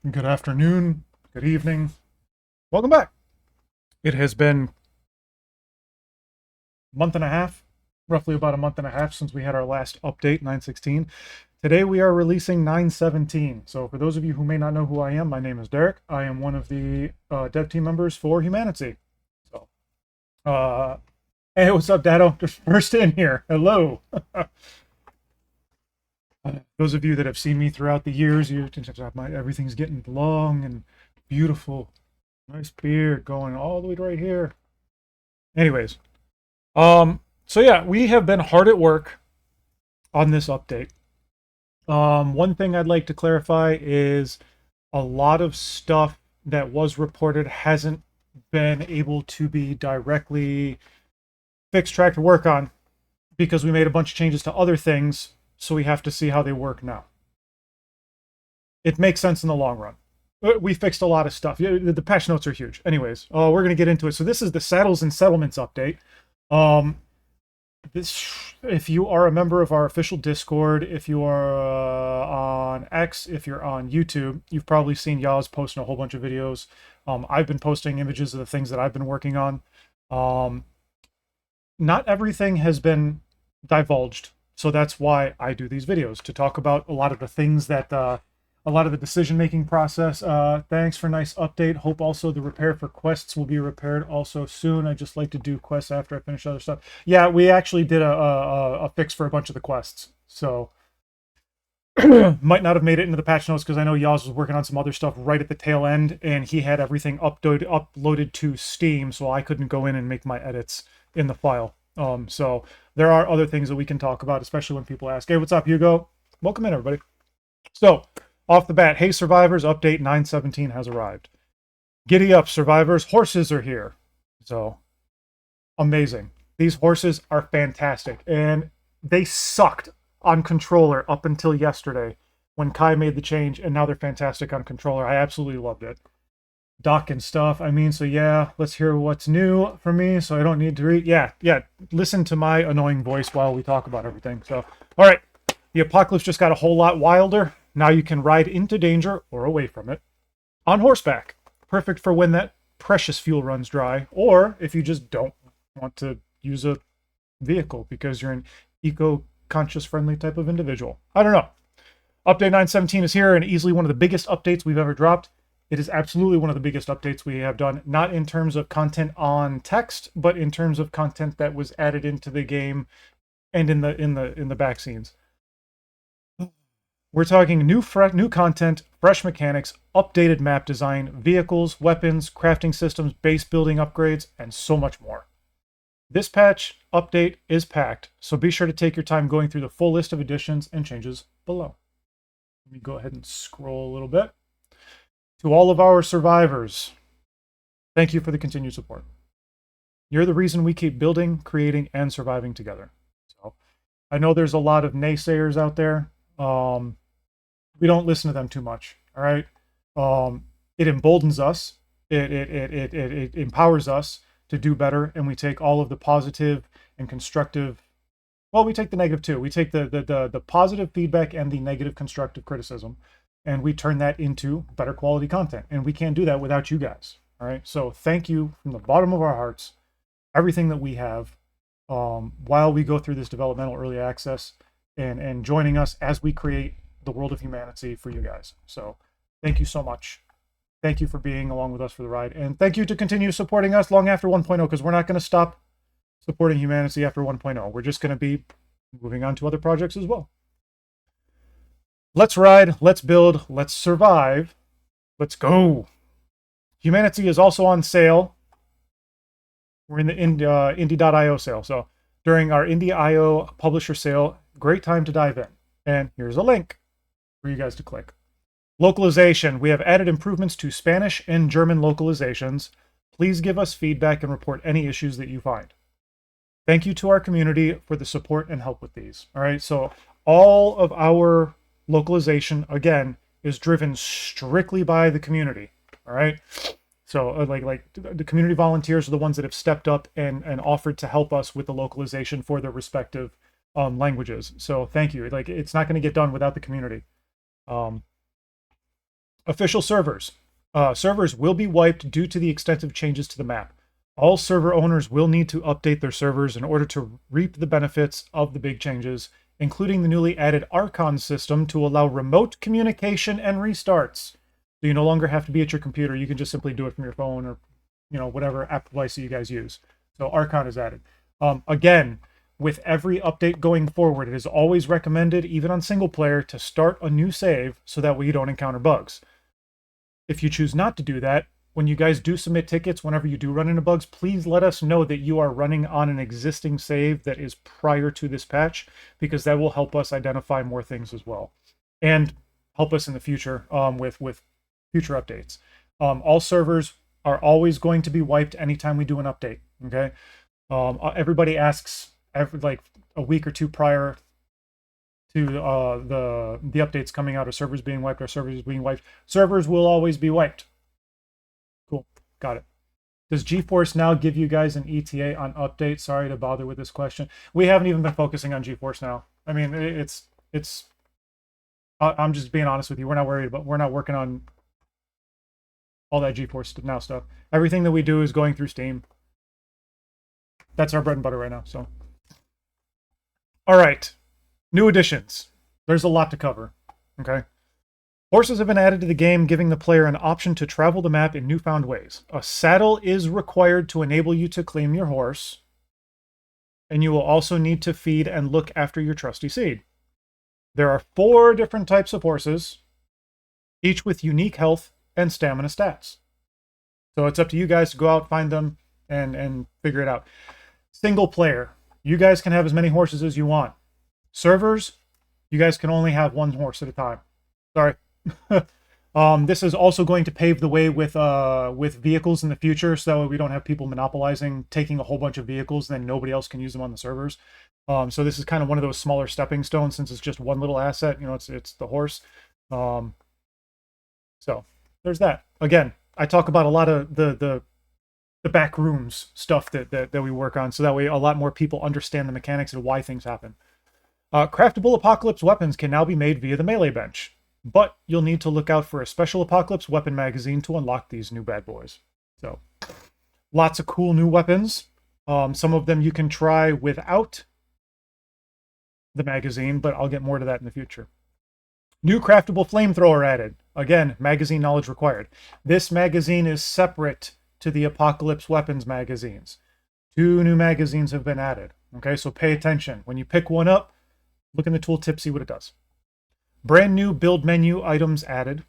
Good afternoon, good evening. Welcome back. It has been a month and a half, roughly about a month and a half since we had our last update, 916. Today we are releasing 917. So for those of you who may not know who I am, my name is Derek. I am one of the dev team members for HumanitZ. So, uh, hey, what's up, Dado? Just first in here. Hello. Those of you that have seen me throughout the years, everything's getting long and beautiful. Nice beard going all the way to right here. Anyways, so yeah, we have been hard at work on this update. One thing I'd like to clarify is a lot of stuff that was reported hasn't been able to be directly fixed, tracked, or work on because we made a bunch of changes to other things, so we have to see how they work now. It makes sense in the long run. We fixed a lot of stuff. The patch notes are huge. Anyways, we're going to get into it. So this is the Saddles and Settlements update. If you are a member of our official Discord, if you are on X, if you're on YouTube, you've probably seen Yaz posting a whole bunch of videos. I've been posting images of the things that I've been working on. Not everything has been divulged, so that's why I do these videos, to talk about a lot of the things that a lot of the decision-making process. Thanks for nice update. Hope also the repair for quests will be repaired also soon. I just like to do quests after I finish other stuff. Yeah, we actually did a fix for a bunch of the quests. So might not have made it into the patch notes because I know Yaz was working on some other stuff right at the tail end, and he had everything uploaded to Steam, so I couldn't go in and make my edits in the file. So there are other things that we can talk about, especially when people ask, hey, what's up, Hugo? Welcome in, everybody. So, off the bat, hey survivors, update 917 has arrived. Giddy up, survivors, horses are here. So, amazing. These horses are fantastic, and they sucked on controller up until yesterday when Kai made the change, and now they're fantastic on controller. I absolutely loved it. Doc and stuff. I mean, so yeah, let's hear what's new for me so I don't need to read. Yeah, listen to my annoying voice while we talk about everything. So, all right, the apocalypse just got a whole lot wilder. Now you can ride into danger or away from it on horseback. Perfect for when that precious fuel runs dry, or if you just don't want to use a vehicle because you're an eco-conscious friendly type of individual. I don't know. Update 917 is here, and easily one of the biggest updates we've ever dropped. It is absolutely one of the biggest updates we have done, not in terms of content on text, but in terms of content that was added into the game and in the back scenes. We're talking new content, fresh mechanics, updated map design, vehicles, weapons, crafting systems, base building upgrades, and so much more. This patch update is packed, so be sure to take your time going through the full list of additions and changes below. Let me go ahead and scroll a little bit. To all of our survivors, thank you for the continued support. You're the reason we keep building, creating, and surviving together. So, I know there's a lot of naysayers out there. We don't listen to them too much. All right. It emboldens us. It empowers us to do better, and we take all of the positive and constructive. Well, we take the negative too. We take the positive feedback and the negative constructive criticism, and we turn that into better quality content. And we can't do that without you guys. All right. So thank you from the bottom of our hearts. Everything that we have, while we go through this developmental early access, and joining us as we create the world of HumanitZ for you guys. So thank you so much. Thank you for being along with us for the ride. And thank you to continue supporting us long after 1.0, because we're not going to stop supporting HumanitZ after 1.0. We're just going to be moving on to other projects as well. Let's ride, let's build, let's survive. Let's go. HumanitZ is also on sale. We're in the indie.io sale. So during our indie.io publisher sale, great time to dive in. And here's a link for you guys to click. Localization. We have added improvements to Spanish and German localizations. Please give us feedback and report any issues that you find. Thank you to our community for the support and help with these. All right, so all of our localization, again, is driven strictly by the community. All right, so like the community volunteers are the ones that have stepped up and offered to help us with the localization for their respective languages. So thank you. Like, it's not going to get done without the community. Official servers. Servers will be wiped due to the extensive changes to the map. All server owners will need to update their servers in order to reap the benefits of the big changes, including the newly added Archon system to allow remote communication and restarts. So you no longer have to be at your computer. You can just simply do it from your phone or, whatever app device that you guys use. So Archon is added. Again, with every update going forward, it is always recommended, even on single player, to start a new save so that way you don't encounter bugs. If you choose not to do that, when you guys do submit tickets, whenever you do run into bugs, please let us know that you are running on an existing save that is prior to this patch, because that will help us identify more things as well, and help us in the future with future updates. All servers are always going to be wiped anytime we do an update. Okay, everybody asks like a week or two prior to the updates coming out, are servers being wiped? Are servers being wiped? Servers will always be wiped. Cool, got it. Does GeForce Now give you guys an ETA on update? Sorry to bother with this question. We haven't even been focusing on GeForce Now. I mean, it's. I'm just being honest with you. We're not worried, but we're not working on all that GeForce Now stuff. Everything that we do is going through Steam. That's our bread and butter right now. So, all right, new additions. There's a lot to cover. Okay. Horses have been added to the game, giving the player an option to travel the map in newfound ways. A saddle is required to enable you to claim your horse, and you will also need to feed and look after your trusty seed. There are 4 different types of horses, each with unique health and stamina stats. So it's up to you guys to go out, find them, and figure it out. Single player, you guys can have as many horses as you want. Servers, you guys can only have 1 horse at a time. Sorry. This is also going to pave the way with vehicles in the future, so that way we don't have people monopolizing, taking a whole bunch of vehicles, and then nobody else can use them on the servers. So this is kind of one of those smaller stepping stones, since it's just one little asset. It's the horse. So there's that. Again, I talk about a lot of the back rooms stuff that we work on, so that way a lot more people understand the mechanics and why things happen. Craftable Apocalypse weapons can now be made via the melee bench, but you'll need to look out for a special Apocalypse weapon magazine to unlock these new bad boys. So, lots of cool new weapons. Some of them you can try without the magazine, but I'll get more to that in the future. New craftable flamethrower added. Again, magazine knowledge required. This magazine is separate to the Apocalypse weapons magazines. 2 new magazines have been added. Okay, so pay attention. When you pick one up, look in the tooltip, see what it does. Brand new build menu items added.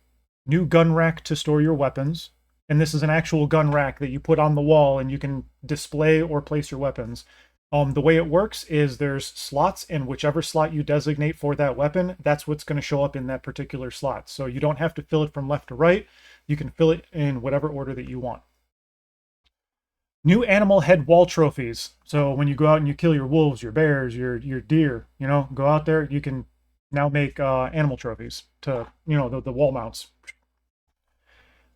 New gun rack to store your weapons. And this is an actual gun rack that you put on the wall and you can display or place your weapons. The way it works is there's slots, and whichever slot you designate for that weapon, that's what's going to show up in that particular slot. So you don't have to fill it from left to right. You can fill it in whatever order that you want. New animal head wall trophies. So when you go out and you kill your wolves, your bears, your deer, go out there, you can now make animal trophies to, the wall mounts.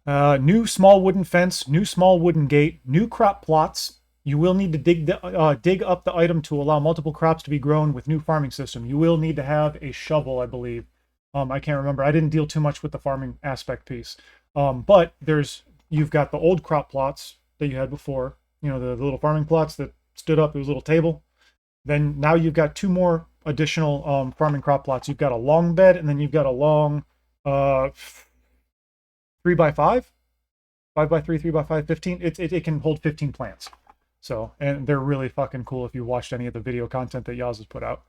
New small wooden fence, new small wooden gate, new crop plots. You will need to dig up the item to allow multiple crops to be grown with new farming system. You will need to have a shovel, I believe. I can't remember. I didn't deal too much with the farming aspect piece. But you've got the old crop plots that you had before. The little farming plots that stood up. It was a little table. Then now you've got 2 more additional farming crop plots. You've got a long bed, and then you've got a long 3x5, 5x3, 3x5, 15. It can hold 15 plants. So, and they're really fucking cool if you watched any of the video content that Yaz has put out.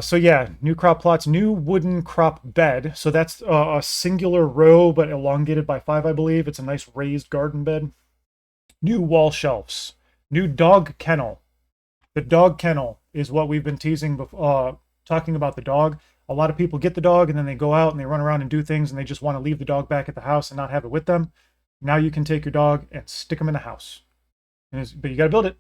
So yeah, new crop plots, new wooden crop bed. So that's a singular row, but elongated by 5, I believe. It's a nice raised garden bed. New wall shelves. New dog kennel. The dog kennel is what we've been teasing before, talking about the dog. A lot of people get the dog and then they go out and they run around and do things and they just want to leave the dog back at the house and not have it with them. Now you can take your dog and stick him in the house. But you got to build it.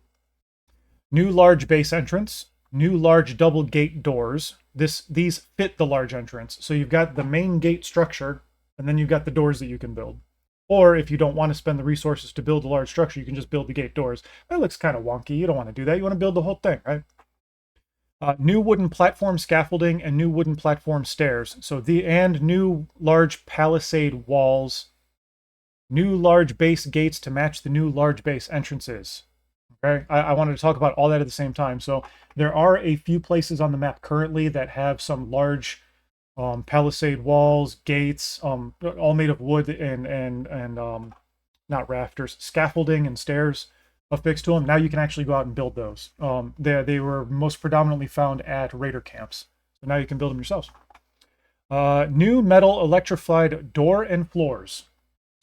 New large base entrance. New large double gate doors. These fit the large entrance. So you've got the main gate structure, and then you've got the doors that you can build. Or if you don't want to spend the resources to build a large structure, you can just build the gate doors. That looks kind of wonky. You don't want to do that. You want to build the whole thing, right? New wooden platform scaffolding and new wooden platform stairs. So and new large palisade walls, new large base gates to match the new large base entrances. Okay, I wanted to talk about all that at the same time. So there are a few places on the map currently that have some large palisade walls, gates, all made of wood and not rafters, scaffolding and stairs affixed to them. Now you can actually go out and build those. They were most predominantly found at raider camps, so now you can build them yourselves. New metal electrified door and floors.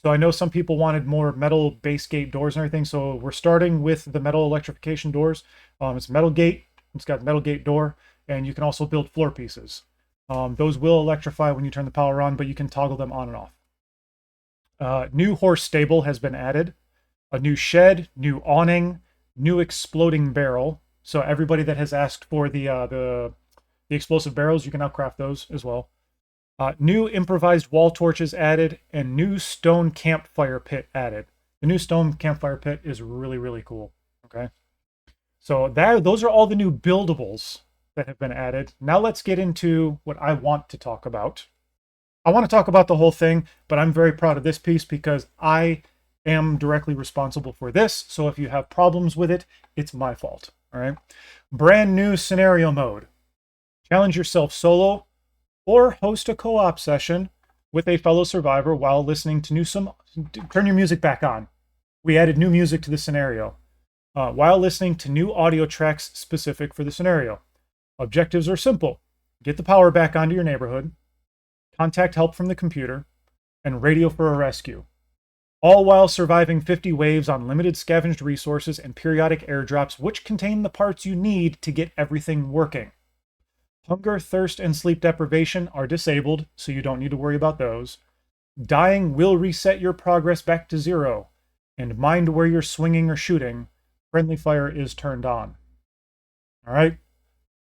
So I know some people wanted more metal base gate doors and everything, so we're starting with the metal electrification doors. It's metal gate, it's got metal gate door, and you can also build floor pieces. Those will electrify when you turn the power on, but you can toggle them on and off. New horse stable has been added. A new shed, new awning, new exploding barrel. So everybody that has asked for the explosive barrels, you can now craft those as well. New improvised wall torches added, and new stone campfire pit added. The new stone campfire pit is really, really cool. Okay, so those are all the new buildables that have been added. Now let's get into what I want to talk about. I want to talk about the whole thing, but I'm very proud of this piece because I am directly responsible for this. So if you have problems with it, it's my fault. All right. Brand new scenario mode. Challenge yourself solo or host a co-op session with a fellow survivor while listening to turn your music back on. We added new music to the scenario. While listening to new audio tracks specific for the scenario. Objectives are simple. Get the power back onto your neighborhood, contact help from the computer, and radio for a rescue. All while surviving 50 waves on limited scavenged resources and periodic airdrops, which contain the parts you need to get everything working. Hunger, thirst, and sleep deprivation are disabled, so you don't need to worry about those. Dying will reset your progress back to 0, and mind where you're swinging or shooting. Friendly fire is turned on. All right,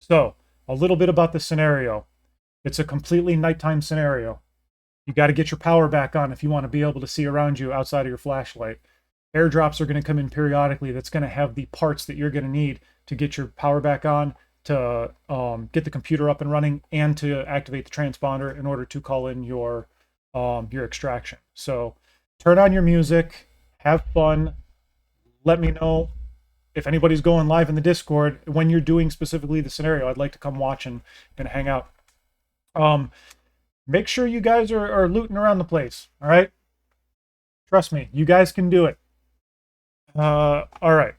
so a little bit about the scenario. It's a completely nighttime scenario. You got to get your power back on if you want to be able to see around you outside of your flashlight. Airdrops are going to come in periodically that's going to have the parts that you're going to need to get your power back on, to get the computer up and running, and to activate the transponder in order to call in your extraction. So turn on your music, have fun. Let me know if anybody's going live in the Discord when you're doing specifically the scenario. I'd like to come watch and hang out. Make sure you guys are looting around the place. All right. Trust me, you guys can do it. All right.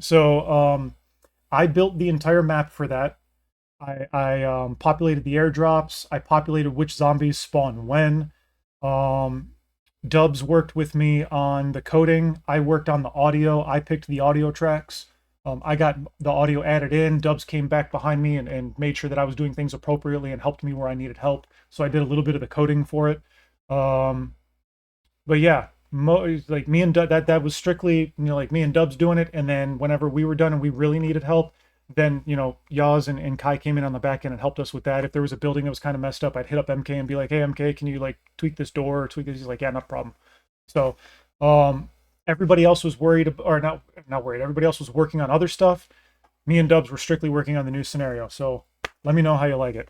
So I built the entire map for that. I populated the airdrops. I populated which zombies spawn when. Dubs worked with me on the coding. I worked on the audio. I picked the audio tracks. I got the audio added in. Dubs came back behind me and made sure that I was doing things appropriately and helped me where I needed help. So I did a little bit of the coding for it. But yeah, like me and that was strictly, like me and Dubs doing it. And then whenever we were done and we really needed help, then, Yaz and Kai came in on the back end and helped us with that. If there was a building that was kind of messed up, I'd hit up MK and be like, hey, MK, can you like tweak this door or tweak this? He's like, yeah, not a problem. So, everybody else was worried, or not worried. Everybody else was working on other stuff. Me and Dubs were strictly working on the new scenario. So let me know how you like it.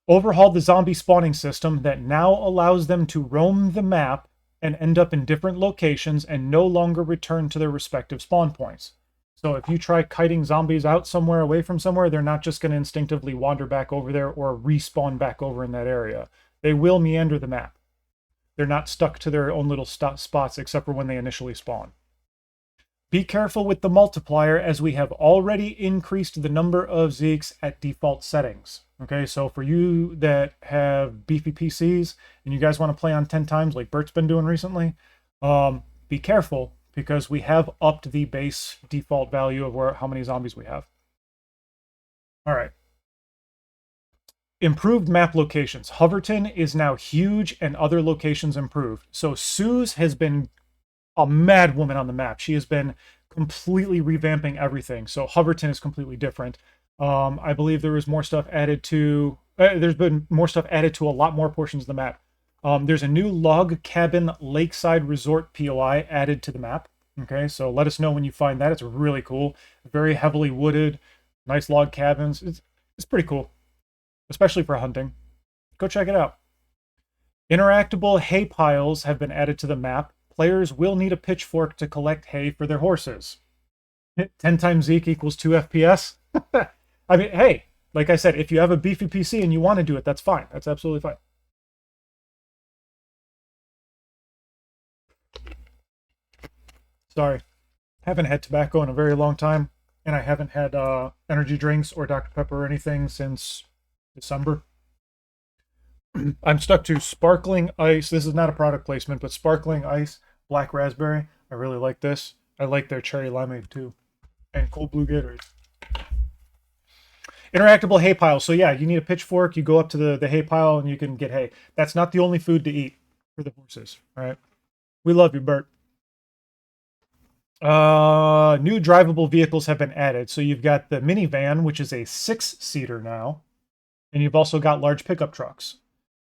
Overhauled the zombie spawning system that now allows them to roam the map and end up in different locations and no longer return to their respective spawn points. So if you try kiting zombies out somewhere away from somewhere, they're not just going to instinctively wander back over there or respawn back over in that area. They will meander the map. They're not stuck to their own little spots except for when they initially spawn. Be careful with the multiplier, as we have already increased the number of Zeeks at default settings. Okay, so for you that have beefy PCs and you guys want to play on 10 times like Bert's been doing recently, be careful because we have upped the base default value of how many zombies we have. All right. Improved map locations. Hoverton is now huge and other locations improved. So Suze has been a mad woman on the map. She has been completely revamping everything. So Hoverton is completely different. I believe there was more stuff added to... there's been more stuff added to a lot more portions of the map. There's a new log cabin lakeside resort POI added to the map. Okay, so let us know when you find that. It's really cool. Very heavily wooded, nice log cabins. It's pretty cool, especially for hunting. Go check it out. Interactable hay piles have been added to the map. Players will need a pitchfork to collect hay for their horses. 10 times Zeke equals 2 FPS. I mean, hey, like I said, if you have a beefy PC and you want to do it, that's fine. That's absolutely fine. Sorry. Haven't had tobacco in a very long time, and I haven't had energy drinks or Dr. Pepper or anything since December. I'm stuck to sparkling ice. This is not a product placement, but sparkling ice, black raspberry. I really like this. I like their cherry limeade too, and cold blue Gatorade. Interactable hay pile. So yeah, you need a pitchfork. You go up to the hay pile and you can get hay. That's not the only food to eat for the horses. All right. We love you, Bert. New drivable vehicles have been added. So you've got the minivan, which is a 6-seater now, and you've also got large pickup trucks.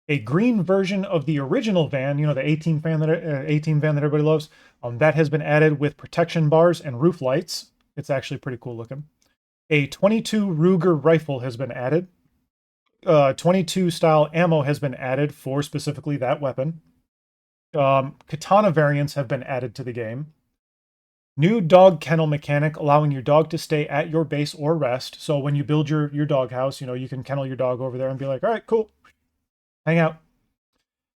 A green version of the original van, you know, the 18 van that 18 van that everybody loves, that has been added with protection bars and roof lights. It's actually pretty cool looking. A 22 Ruger rifle has been added. 22 style ammo has been added for specifically that weapon. Katana variants have been added to the game. New dog kennel mechanic, allowing your dog to stay at your base or rest. So when you build your dog house, you know, you can kennel your dog over there and be like, all right, cool, hang out.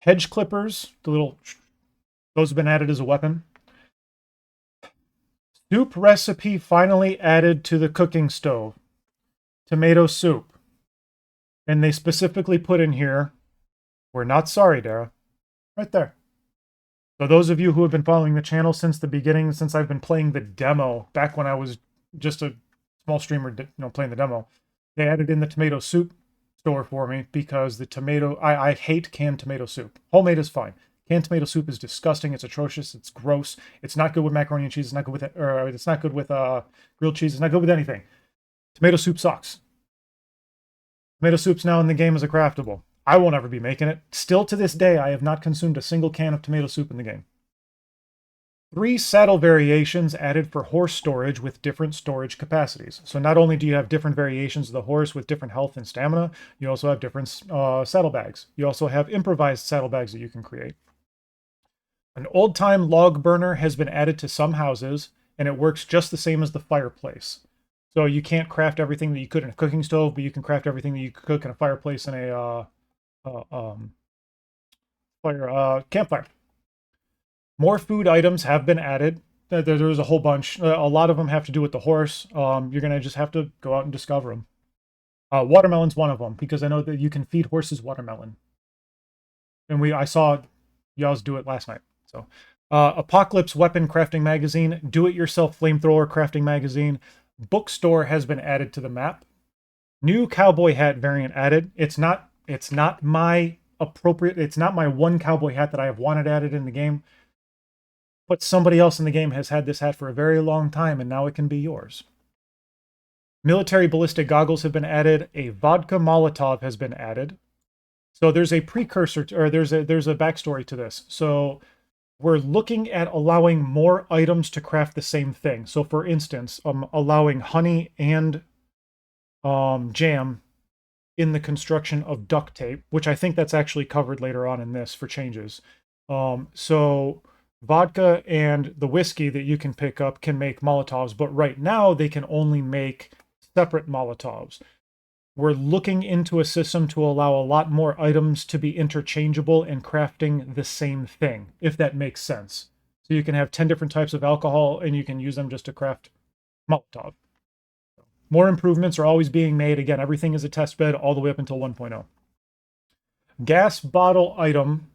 Hedge clippers, those have been added as a weapon. Soup recipe finally added to the cooking stove. Tomato soup. And they specifically put in here, we're not sorry, Dara. Right there. So those of you who have been following the channel since the beginning, since I've been playing the demo, back when I was just a small streamer, you know, playing the demo, they added in the tomato soup store for me because the tomato, I hate canned tomato soup. Homemade is fine. Canned tomato soup is disgusting. It's atrocious. It's gross. It's not good with macaroni and cheese. It's not good with, or it's not good with grilled cheese. It's not good with anything. Tomato soup sucks. Tomato soup's now in the game as a craftable. I won't ever be making it. Still to this day, I have not consumed a single can of tomato soup in the game. 3 saddle variations added for horse storage with different storage capacities. So not only do you have different variations of the horse with different health and stamina, you also have different saddlebags. You also have improvised saddlebags that you can create. An old-time log burner has been added to some houses, and it works just the same as the fireplace. So you can't craft everything that you could in a cooking stove, but you can craft everything that you could cook in a fireplace in a campfire. More food items have been added. There's a whole bunch. A lot of them have to do with the horse. You're gonna just have to go out and discover them. Watermelon's one of them because I know that you can feed horses watermelon, and I saw y'all do it last night. So, Apocalypse weapon crafting magazine, do-it-yourself flamethrower crafting magazine, bookstore has been added to the map. New cowboy hat variant added. It's not my appropriate. It's not my one cowboy hat that I have wanted added in the game. But somebody else in the game has had this hat for a very long time, and now it can be yours. Military ballistic goggles have been added. A vodka Molotov has been added. So there's a precursor, or there's a backstory to this. So we're looking at allowing more items to craft the same thing. So for instance, allowing honey and jam in the construction of duct tape, which I think that's actually covered later on in this for changes. So vodka and the whiskey that you can pick up can make Molotovs, but right now they can only make separate Molotovs. We're looking into a system to allow a lot more items to be interchangeable and crafting the same thing, if that makes sense. So you can have 10 different types of alcohol and you can use them just to craft Molotov. More improvements are always being made. Again, everything is a test bed all the way up until 1.0. Gas bottle item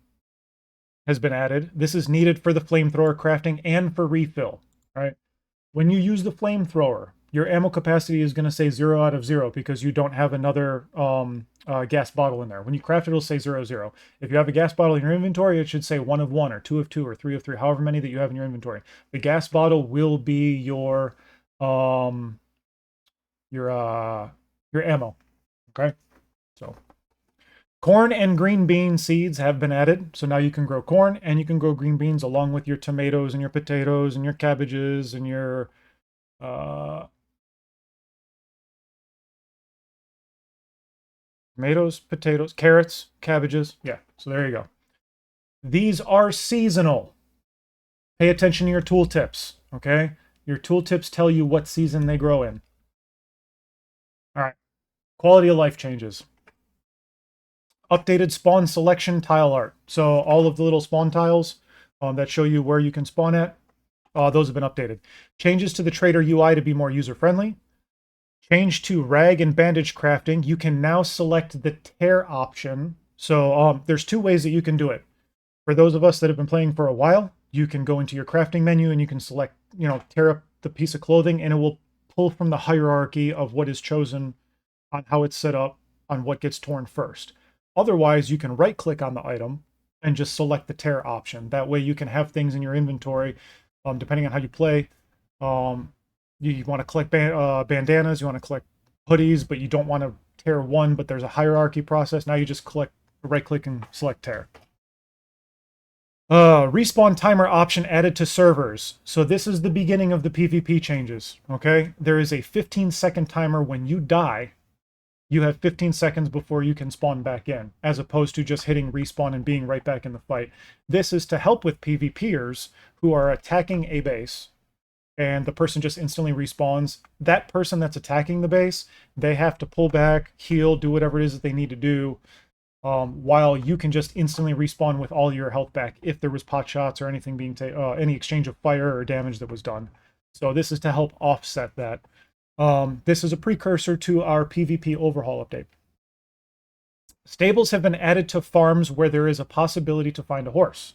has been added. This is needed for the flamethrower crafting and for refill. Right? When you use the flamethrower, your ammo capacity is going to say 0 out of 0 because you don't have another gas bottle in there. When you craft it, it'll say 0, 0. If you have a gas bottle in your inventory, it should say 1 of 1 or 2 of 2 or 3 of 3, however many that you have in your inventory. The gas bottle will be your ammo. Okay, so Corn and green bean seeds have been added. So now you can grow corn and you can grow green beans along with your tomatoes and your potatoes and your cabbages and your uh, tomatoes, potatoes, carrots, cabbages. Yeah, so there you go. These are seasonal. Pay attention to your tooltips, okay? Your tooltips tell you what season they grow in. All right. Quality of life changes. Updated spawn selection tile art. So all of the little spawn tiles that show you where you can spawn at, those have been updated. Changes to the trader UI to be more user-friendly. Change to rag and bandage crafting. You can now select the tear option. So there's two ways that you can do it. For those of us that have been playing for a while, you can go into your crafting menu and you can select, tear up the piece of clothing, and it will pull from the hierarchy of what is chosen on how it's set up on what gets torn first. Otherwise, you can right click on the item and just select the tear option. That way you can have things in your inventory, depending on how you play. You want to collect bandanas, you want to collect hoodies, but you don't want to tear one, but there's a hierarchy process. Now you just right click and select tear. Respawn timer option added to servers. So this is the beginning of the PvP changes, okay? There is a 15-second timer when you die. You have 15 seconds before you can spawn back in, as opposed to just hitting respawn and being right back in the fight. This is to help with PvPers who are attacking a base, and the person just instantly respawns. That person that's attacking the base, they have to pull back, heal, do whatever it is that they need to do, while you can just instantly respawn with all your health back if there was pot shots or anything being any exchange of fire or damage that was done. So this is to help offset that. This is a precursor to our PvP overhaul update. Stables have been added to farms where there is a possibility to find a horse.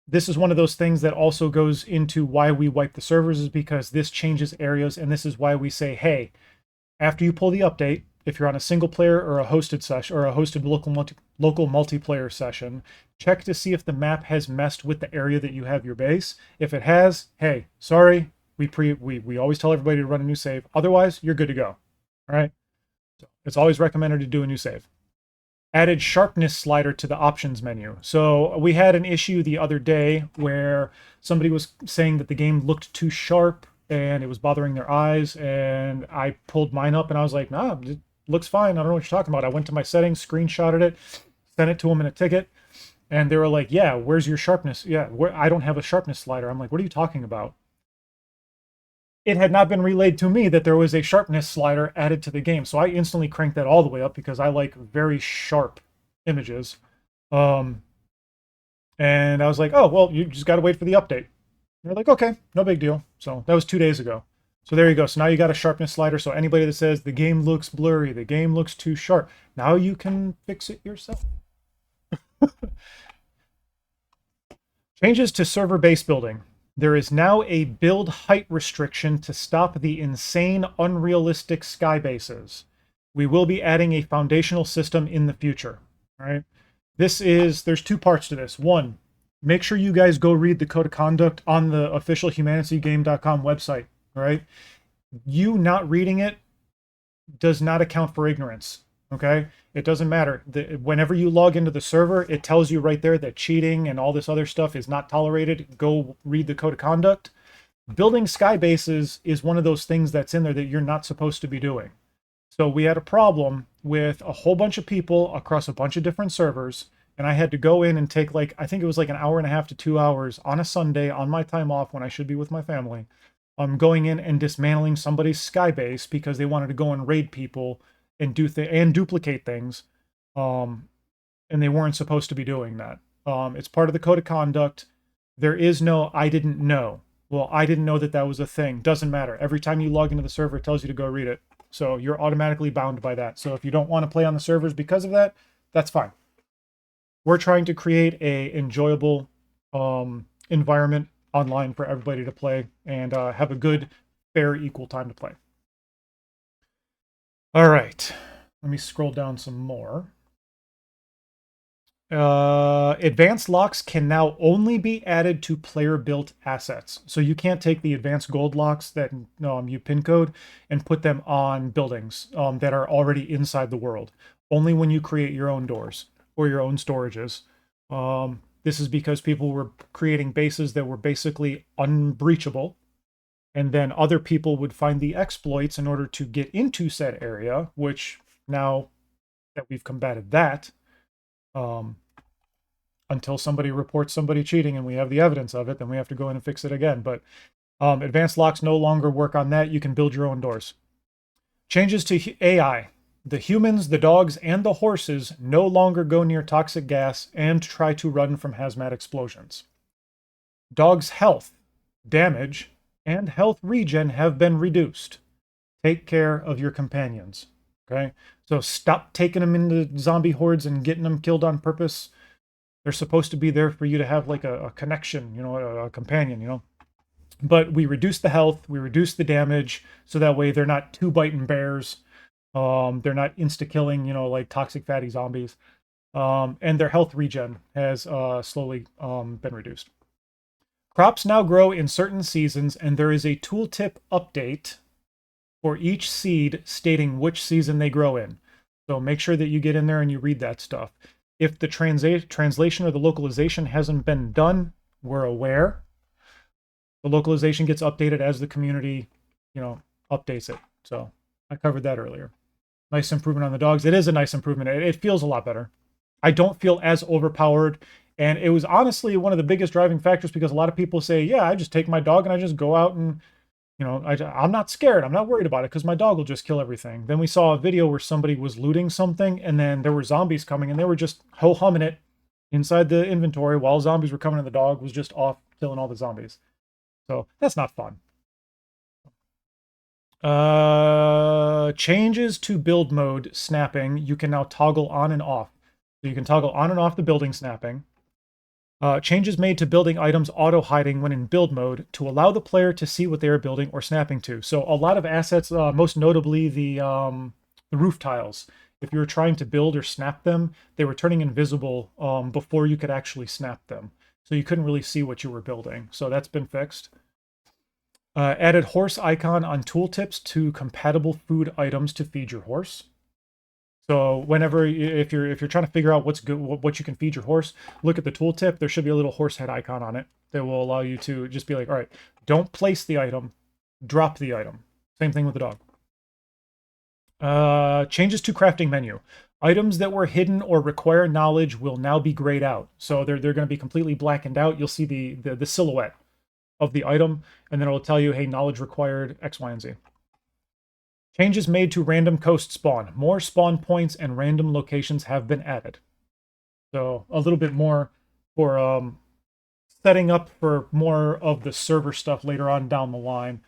This is one of those things that also goes into why we wipe the servers, is because this changes areas, and this is why we say, hey, after you pull the update, if you're on a single player or a hosted session or a hosted local multiplayer session, check to see if the map has messed with the area that you have your base. If it has, hey, sorry, we always tell everybody to run a new save. Otherwise, you're good to go. All right. So it's always recommended to do a new save. Added sharpness slider to the options menu. So we had an issue the other day where somebody was saying that the game looked too sharp and it was bothering their eyes, and I pulled mine up and I was like, nah, it looks fine. I don't know what you're talking about. I went to my settings, screenshotted it, sent it to them in a ticket, and they were like, yeah, where's your sharpness? Yeah, I don't have a sharpness slider. I'm like, what are you talking about? It had not been relayed to me that there was a sharpness slider added to the game. So I instantly cranked that all the way up because I like very sharp images. And I was like, oh, well, you just got to wait for the update. And they're like, okay, no big deal. So that was 2 days ago. So there you go. So now you got a sharpness slider. So anybody that says the game looks blurry, the game looks too sharp, now you can fix it yourself. Changes to server base building. There is now a build height restriction to stop the insane, unrealistic sky bases. We will be adding a foundational system in the future. All right. There's two parts to this. One, make sure you guys go read the code of conduct on the official HumanitZGame.com website. All right. You not reading it does not account for ignorance. Okay, it doesn't matter. Whenever you log into the server, it tells you right there that cheating and all this other stuff is not tolerated. Go read the code of conduct. Building sky bases is one of those things that's in there that you're not supposed to be doing. So we had a problem with a whole bunch of people across a bunch of different servers, and I had to go in and take I think it was like an hour and a half to 2 hours on a Sunday on my time off when I should be with my family. I'm going in and dismantling somebody's sky base because they wanted to go and raid people and duplicate things, and they weren't supposed to be doing that. It's part of the code of conduct. There is no I didn't know. Well, I didn't know that that was a thing. Doesn't matter. Every time you log into the server, it tells you to go read it. So you're automatically bound by that. So if you don't want to play on the servers because of that, that's fine. We're trying to create a enjoyable environment online for everybody to play and have a good, fair, equal time to play. All right, let me scroll down some more. Advanced locks can now only be added to player-built assets. So you can't take the advanced gold locks that you pin code and put them on buildings that are already inside the world. only when you create your own doors or your own storages. This is because people were creating bases that were basically unbreachable, and then other people would find the exploits in order to get into said area, which now that we've combated that, um, until somebody reports somebody cheating and we have the evidence of it, then we have to go in and fix it again. But advanced locks no longer work on that. You can build your own doors. Changes to AI. The humans, the dogs, and the horses no longer go near toxic gas and try to run from hazmat explosions. Dogs' health, damage, and health regen have been reduced. Take care of your companions. Okay? So stop taking them into zombie hordes and getting them killed on purpose. They're supposed to be there for you to have like a connection, you know, a companion, you know. But we reduce the health, we reduce the damage, so that way they're not two biting bears. They're not insta-killing, you know, like toxic fatty zombies. And their health regen has slowly been reduced. Crops now grow in certain seasons, and there is a tooltip update for each seed stating which season they grow in. So make sure that you get in there and you read that stuff. If the translation or the localization hasn't been done, we're aware. The localization gets updated as the community, you know, updates it. So I covered that earlier. Nice improvement on the dogs. It is a nice improvement. It feels a lot better. I don't feel as overpowered. And it was honestly one of the biggest driving factors, because a lot of people say, yeah, I just take my dog and I just go out and, you know, I'm not scared. I'm not worried about it because my dog will just kill everything. Then we saw a video where somebody was looting something and then there were zombies coming and they were just ho-humming it inside the inventory while zombies were coming and the dog was just off killing all the zombies. So that's not fun. Changes to build mode snapping. You can now toggle on and off. So you can toggle on and off the building snapping. Changes made to building items auto-hiding when in build mode to allow the player to see what they are building or snapping to. So a lot of assets, most notably the roof tiles, if you were trying to build or snap them, they were turning invisible before you could actually snap them. So you couldn't really see what you were building. So that's been fixed. Added horse icon on tooltips to compatible food items to feed your horse. So whenever, if you're trying to figure out what's good, what you can feed your horse, look at the tooltip. There should be a little horse head icon on it that will allow you to just be like, all right, don't place the item, drop the item. Same thing with the dog. Changes to crafting menu. Items that were hidden or require knowledge will now be grayed out. So they're going to be completely blackened out. You'll see the silhouette of the item, and then it'll tell you, hey, knowledge required X, Y, and Z. Changes made to random coast spawn. More spawn points and random locations have been added. So a little bit more for setting up for more of the server stuff later on down the line.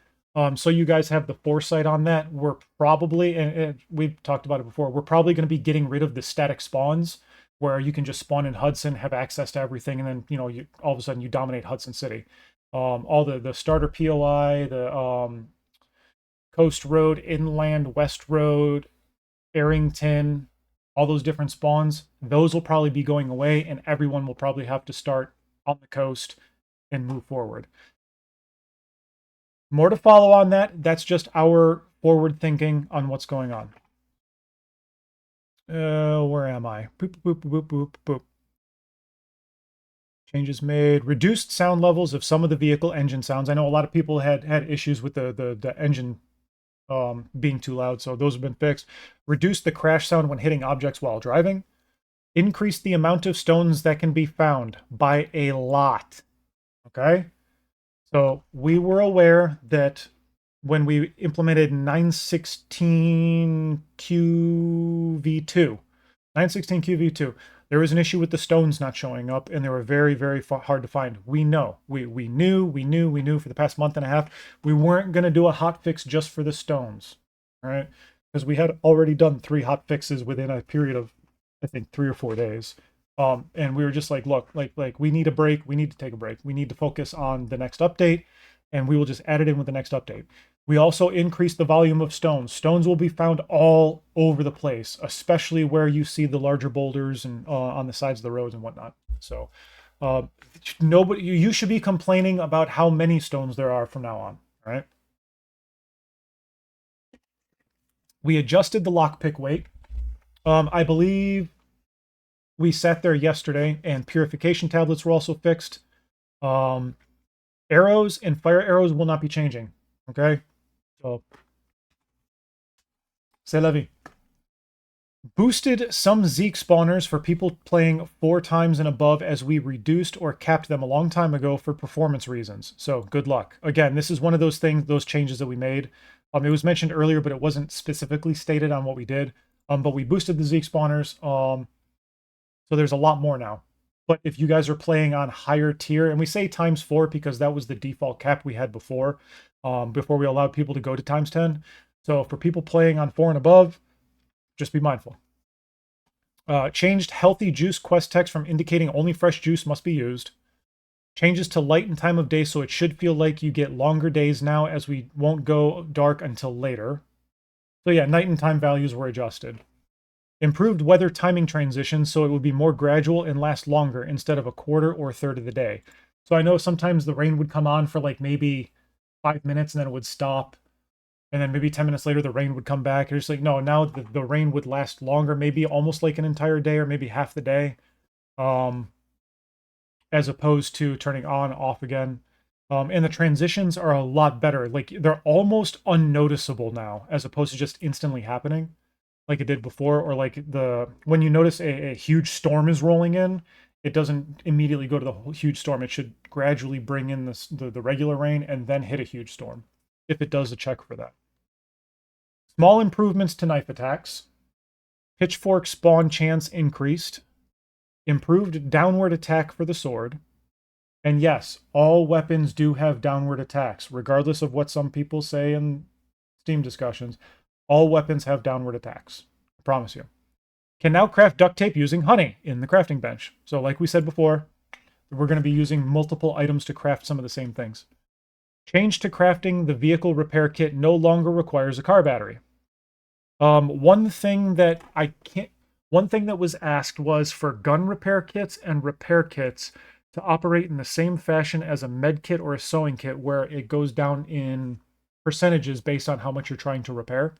So you guys have the foresight on that. We're probably, and we've talked about it before, we're probably going to be getting rid of the static spawns where you can just spawn in Hudson, have access to everything, and then, you know, all of a sudden you dominate Hudson City. All the starter POI, the Coast Road, Inland, West Road, Arrington, all those different spawns, those will probably be going away, and everyone will probably have to start on the coast and move forward. More to follow on that. That's just our forward thinking on what's going on. Where am I? Boop, boop, boop, boop, boop. Changes made. Reduced sound levels of some of the vehicle engine sounds. I know a lot of people had issues with the engine being too loud, so those have been fixed. Reduced the crash sound when hitting objects while driving. Increased the amount of stones that can be found by a lot. Okay? So we were aware that when we implemented 916 QV2, there was an issue with the stones not showing up, and they were very, very hard to find. We know. We knew for the past month and a half we weren't going to do a hot fix just for the stones, all right? Because we had already done 3 hot fixes within a period of, I think, 3 or 4 days. And we were just like, look, like we need a break. We need to take a break. We need to focus on the next update, and we will just add it in with the next update. We also increased the volume of stones. Stones will be found all over the place, especially where you see the larger boulders and on the sides of the roads and whatnot. So nobody, you should be complaining about how many stones there are from now on, right? We adjusted the lockpick weight. I believe we sat there yesterday, and purification tablets were also fixed. Um, Arrows and fire arrows will not be changing. Okay, so c'est la vie. Boosted some Zeke spawners for people playing 4 times and above, as we reduced or capped them a long time ago for performance reasons. So good luck. Again, this is one of those things, those changes that we made. It was mentioned earlier, but it wasn't specifically stated on what we did. But we boosted the Zeke spawners. So there's a lot more now. But if you guys are playing on higher tier, and we say times 4 because that was the default cap we had before we allowed people to go to times 10. So for people playing on 4 and above, just be mindful. Changed healthy juice quest text from indicating only fresh juice must be used. Changes to light and time of day, so it should feel like you get longer days now, as we won't go dark until later. So yeah, night and time values were adjusted. Improved weather timing transitions, so it would be more gradual and last longer instead of a quarter or a third of the day. So I know sometimes the rain would come on for like maybe 5 minutes and then it would stop. And then maybe 10 minutes later, the rain would come back. It's like, no, now the rain would last longer, maybe almost like an entire day or maybe half the day, as opposed to turning on, off again. And the transitions are a lot better. Like, they're almost unnoticeable now, as opposed to just instantly happening like it did before. Or like when you notice a huge storm is rolling in, it doesn't immediately go to the huge storm. It should gradually bring in the regular rain and then hit a huge storm, if it does a check for that. Small improvements to knife attacks. Pitchfork spawn chance increased. Improved downward attack for the sword. And yes, all weapons do have downward attacks, regardless of what some people say in Steam discussions. All weapons have downward attacks. I promise you. Can now craft duct tape using honey in the crafting bench. So like we said before, we're going to be using multiple items to craft some of the same things. Change to crafting the vehicle repair kit no longer requires a car battery. One thing that was asked was for gun repair kits and repair kits to operate in the same fashion as a med kit or a sewing kit, where it goes down in percentages based on how much you're trying to repair.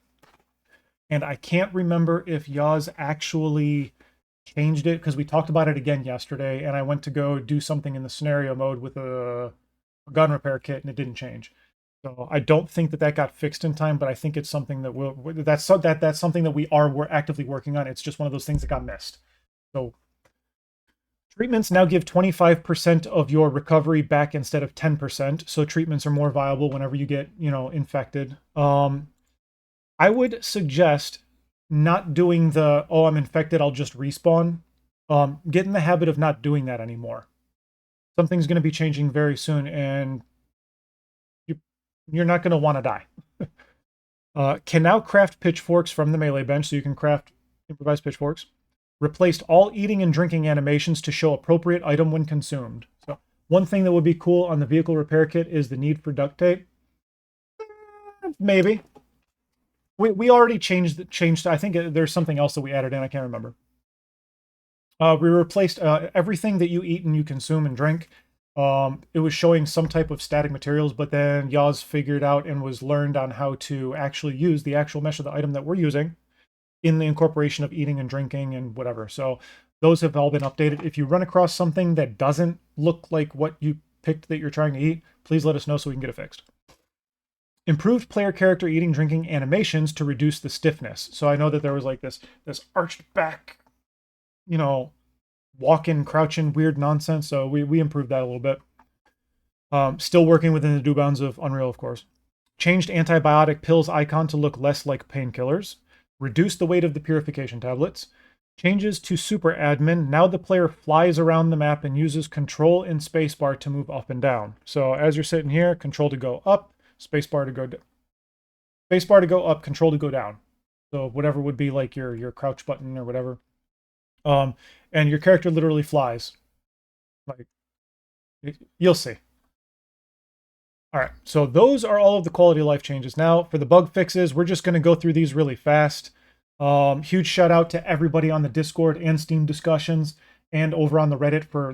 And I can't remember if Yaz actually changed it, because we talked about it again yesterday, and I went to go do something in the scenario mode with a gun repair kit, and it didn't change. So I don't think that got fixed in time, but I think it's something that that's something that we're actively working on. It's just one of those things that got missed. So treatments now give 25% of your recovery back instead of 10%. So treatments are more viable whenever you get, infected. I would suggest not doing the, oh, I'm infected, I'll just respawn. Get in the habit of not doing that anymore. Something's going to be changing very soon, and you're not going to want to die. Can now craft pitchforks from the melee bench, so you can craft improvised pitchforks. Replaced all eating and drinking animations to show appropriate item when consumed. So one thing that would be cool on the vehicle repair kit is the need for duct tape. Maybe. We already changed. I think there's something else that we added in. I can't remember. We replaced everything that you eat and you consume and drink. It was showing some type of static materials, but then Yaz figured out and was learned on how to actually use the actual mesh of the item that we're using in the incorporation of eating and drinking and whatever. So those have all been updated. If you run across something that doesn't look like what you picked that you're trying to eat, please let us know so we can get it fixed. Improved player character eating drinking animations to reduce the stiffness. So I know that there was like this arched back, walk-in, crouching, weird nonsense. So we improved that a little bit. Still working within the due bounds of Unreal, of course. Changed antibiotic pills icon to look less like painkillers. Reduced the weight of the purification tablets. Changes to super admin. Now the player flies around the map and uses control and spacebar to move up and down. So as you're sitting here, control to go up, spacebar to go down. Spacebar to go up, control to go down. So whatever would be like your crouch button or whatever. And your character literally flies. Like, you'll see. All right, so those are all of the quality of life changes. Now, for the bug fixes, we're just going to go through these really fast. Huge shout out to everybody on the Discord and Steam discussions and over on the Reddit for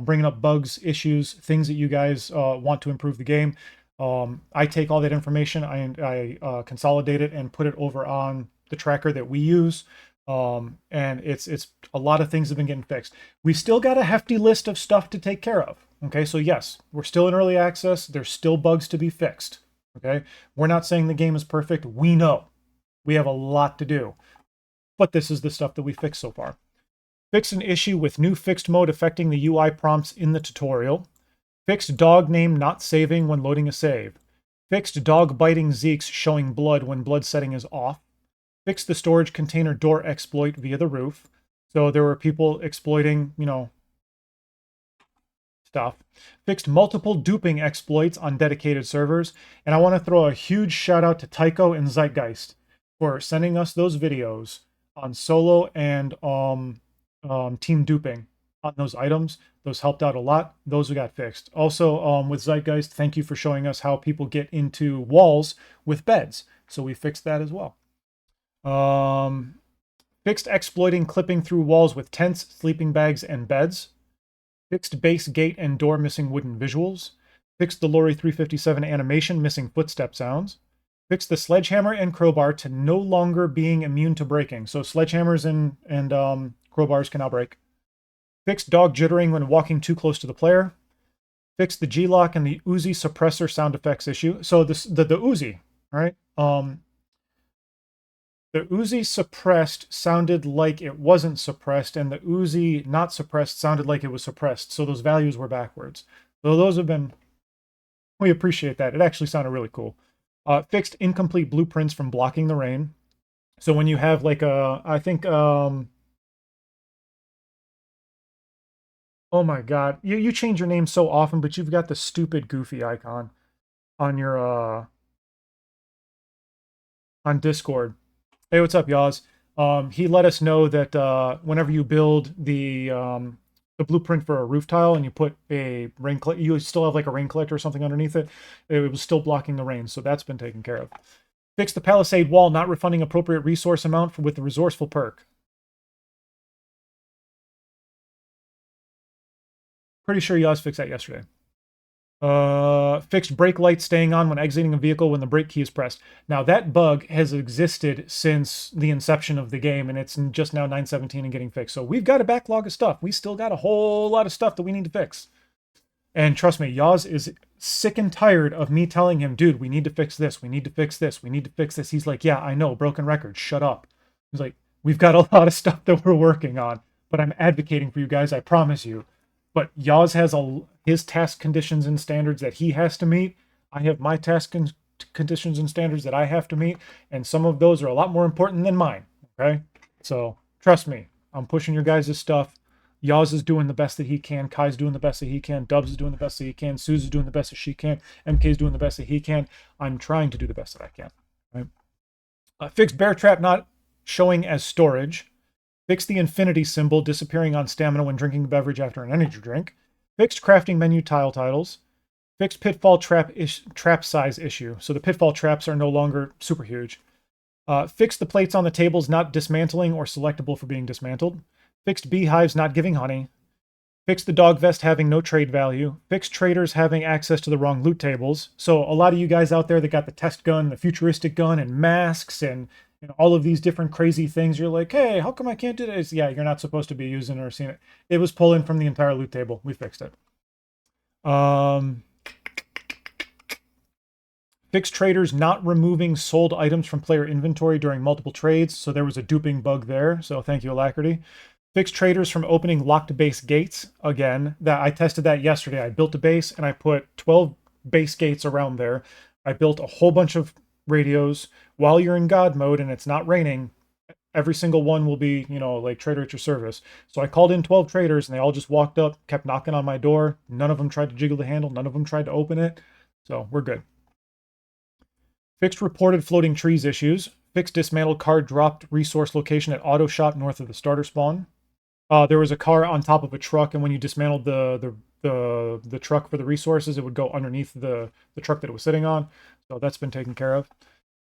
bringing up bugs, issues, things that you guys want to improve the game. I take all that information, I consolidate it and put it over on the tracker that we use. And it's a lot of things have been getting fixed. We still got a hefty list of stuff to take care of. Okay, so yes, we're still in early access. There's still bugs to be fixed. Okay, we're not saying the game is perfect. We know we have a lot to do, but this is the stuff that we fixed so far. Fixed an issue with new fixed mode affecting the UI prompts in the tutorial. Fixed dog name not saving when loading a save. Fixed dog biting Zeeks showing blood when blood setting is off. Fixed the storage container door exploit via the roof. So there were people exploiting, stuff. Fixed multiple duping exploits on dedicated servers. And I want to throw a huge shout out to Tycho and Zeitgeist for sending us those videos on solo and team duping on those items. Those helped out a lot. Those got fixed. Also, with Zeitgeist, thank you for showing us how people get into walls with beds. So we fixed that as well. Fixed exploiting clipping through walls with tents, sleeping bags, and beds. Fixed base gate and door missing wooden visuals. Fixed the Lori 357 animation missing footstep sounds. Fixed the sledgehammer and crowbar to no longer being immune to breaking. So sledgehammers and crowbars can now break. Fixed dog jittering when walking too close to the player. Fixed the G-lock and the Uzi suppressor sound effects issue. So the Uzi, right? The Uzi suppressed sounded like it wasn't suppressed, and the Uzi not suppressed sounded like it was suppressed. So those values were backwards. So those have been, we appreciate that. It actually sounded really cool. Fixed incomplete blueprints from blocking the rain. So when you have like a, I think, oh my God, you change your name so often, but you've got the stupid goofy icon on your, on Discord. Hey, what's up, Yaz? He let us know that whenever you build the blueprint for a roof tile and you put a rain, you still have like a rain collector or something underneath it. It was still blocking the rain, so that's been taken care of. Fix the palisade wall, not refunding appropriate resource amount with the resourceful perk. Pretty sure Yaz fixed that yesterday. Fixed brake light staying on when exiting a vehicle when the brake key is pressed. Now that bug has existed since the inception of the game, and it's just now 9:17 and getting fixed. So we've got a backlog of stuff. We still got a whole lot of stuff that we need to fix. And trust me, Yaz is sick and tired of me telling him, dude, we need to fix this. We need to fix this. We need to fix this. He's like, yeah, I know, broken record. Shut up. He's like, we've got a lot of stuff that we're working on, but I'm advocating for you guys. I promise you. But Yaz has his task conditions and standards that he has to meet. I have my task conditions and standards that I have to meet, and some of those are a lot more important than mine. Okay, so trust me, I'm pushing your guys' stuff. Yaz is doing the best that he can. Kai's doing the best that he can. Dubs is doing the best that he can. Suze is doing the best that she can. MK is doing the best that he can. I'm trying to do the best that I can. Right? Fixed bear trap not showing as storage. Fixed the infinity symbol disappearing on stamina when drinking a beverage after an energy drink. Fixed crafting menu tile titles. Fixed pitfall trap size issue. So the pitfall traps are no longer super huge. Fixed the plates on the tables not dismantling or selectable for being dismantled. Fixed beehives not giving honey. Fixed the dog vest having no trade value. Fixed traders having access to the wrong loot tables. So a lot of you guys out there that got the test gun, the futuristic gun, and masks, and all of these different crazy things, you're like, hey, how come I can't do this? Yeah, you're not supposed to be using or seeing it. It was pulling from the entire loot table. We fixed it. Fixed traders not removing sold items from player inventory during multiple trades. So there was a duping bug there. So thank you, Alacrity. Fixed traders from opening locked base gates. Again, that I tested that yesterday. I built a base and I put 12 base gates around there. I built a whole bunch of radios. While you're in God mode and it's not raining, every single one will be, like trader at your service. So I called in 12 traders and they all just walked up, kept knocking on my door. None of them tried to jiggle the handle. None of them tried to open it. So we're good. Fixed reported floating trees issues. Fixed dismantled car dropped resource location at auto shop north of the starter spawn. There was a car on top of a truck, and when you dismantled the truck for the resources, it would go underneath the truck that it was sitting on. So that's been taken care of.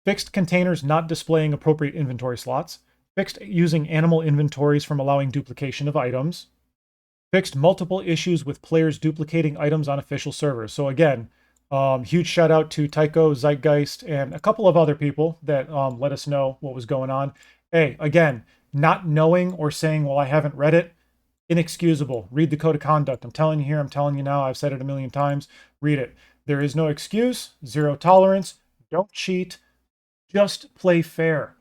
Fixed containers not displaying appropriate inventory slots. Fixed using animal inventories from allowing duplication of items. Fixed multiple issues with players duplicating items on official servers. So again, huge shout out to Tycho, Zeitgeist, and a couple of other people that let us know what was going on. Hey, again, Not knowing or saying, well, I haven't read it, inexcusable. Read the code of conduct. I'm telling you here, I'm telling you now, I've said it a million times. Read it. There is no excuse, zero tolerance. Don't cheat. Just play fair.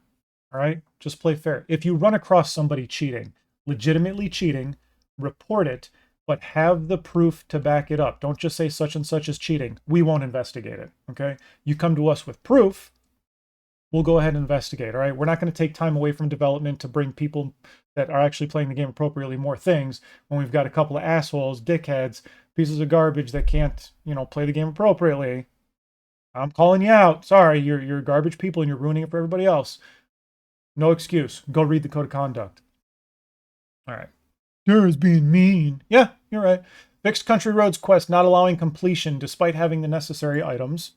All right? Just play fair. If you run across somebody cheating, legitimately cheating, report it, but have the proof to back it up. Don't just say such and such is cheating. We won't investigate it. Okay? You come to us with proof, we'll go ahead and investigate. All right? We're not going to take time away from development to bring people that are actually playing the game appropriately more things when we've got a couple of assholes, dickheads, pieces of garbage that can't, play the game appropriately. I'm calling you out. Sorry, you're garbage people and you're ruining it for everybody else. No excuse. Go read the code of conduct. All right. Sarah's being mean. Yeah, you're right. Fixed country roads quest not allowing completion despite having the necessary items.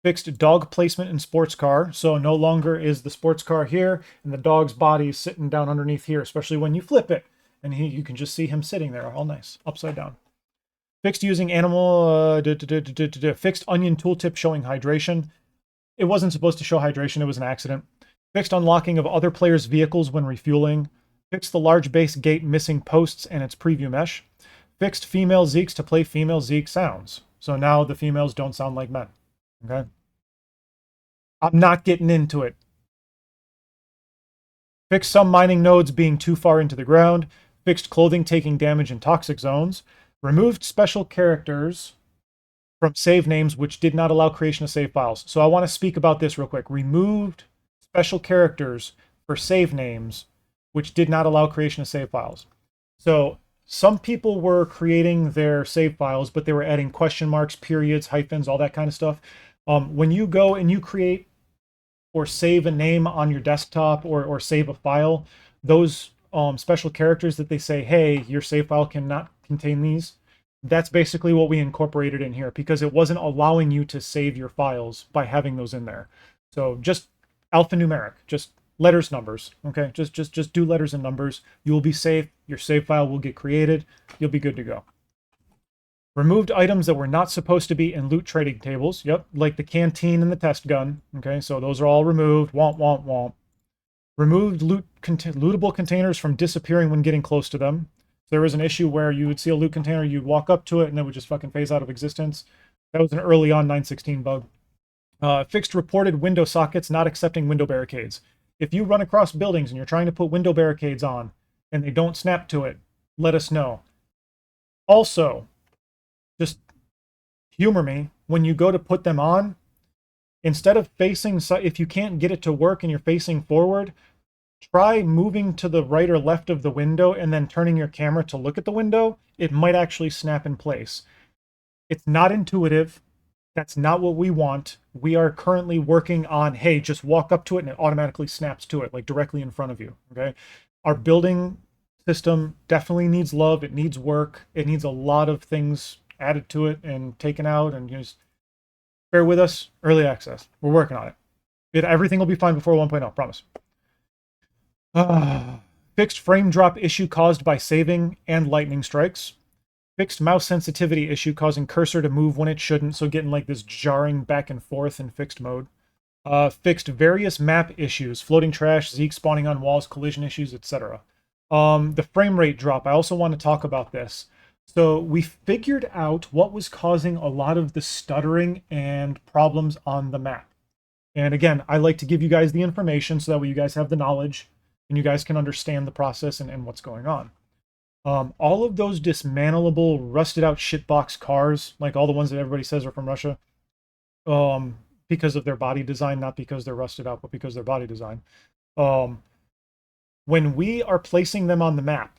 Fixed dog placement in sports car. So no longer is the sports car here and the dog's body is sitting down underneath here, especially when you flip it. And you can just see him sitting there all nice, upside down. Fixed using animal, fixed onion tooltip showing hydration. It wasn't supposed to show hydration, it was an accident. Fixed unlocking of other players' vehicles when refueling. Fixed the large base gate missing posts and its preview mesh. Fixed female Zeeks to play female Zeke sounds. So now the females don't sound like men. Okay? I'm not getting into it. Fixed some mining nodes being too far into the ground. Fixed clothing taking damage in toxic zones. Removed special characters from save names which did not allow creation of save files. So I want to speak about this real quick. Removed special characters for save names which did not allow creation of save files. So some people were creating their save files, but they were adding question marks, periods, hyphens, all that kind of stuff. When you go and you create or save a name on your desktop or save a file, those special characters that they say, hey, your save file cannot contain these, that's basically what we incorporated in here because it wasn't allowing you to save your files by having those in there. So just alphanumeric, just letters, numbers, okay? Just do letters and numbers. You will be safe. Your save file will get created. You'll be good to go. Removed items that were not supposed to be in loot trading tables. Yep, like the canteen and the test gun. Okay, so those are all removed. Womp, womp, womp. Removed lootable containers from disappearing when getting close to them. There was an issue where you would see a loot container, you'd walk up to it, and it would just fucking phase out of existence. That was an early on 9.16 bug. Fixed reported window sockets not accepting window barricades. If you run across buildings and you're trying to put window barricades on and they don't snap to it, let us know. Also, just humor me, when you go to put them on, instead of facing, if you can't get it to work and you're facing forward, try moving to the right or left of the window and then turning your camera to look at the window. It might actually snap in place. It's not intuitive. That's not what we want. We are currently working on, hey, just walk up to it and it automatically snaps to it, like directly in front of you, okay? Our building system definitely needs love. It needs work. It needs a lot of things added to it and taken out, and just bear with us. Early access. We're working on it. Everything will be fine before 1.0, promise. Fixed frame drop issue caused by saving and lightning strikes. Fixed mouse sensitivity issue causing cursor to move when it shouldn't, so getting like this jarring back and forth in fixed mode. Fixed various map issues, floating trash, Zeke spawning on walls, collision issues, etc. The frame rate drop, I also want to talk about this. So we figured out what was causing a lot of the stuttering and problems on the map. And again, I like to give you guys the information so that way you guys have the knowledge and you guys can understand the process and what's going on. All of those dismantleable, rusted out shitbox cars, like all the ones that everybody says are from Russia, because of their body design, not because they're rusted out, but because of their body design. When we are placing them on the map,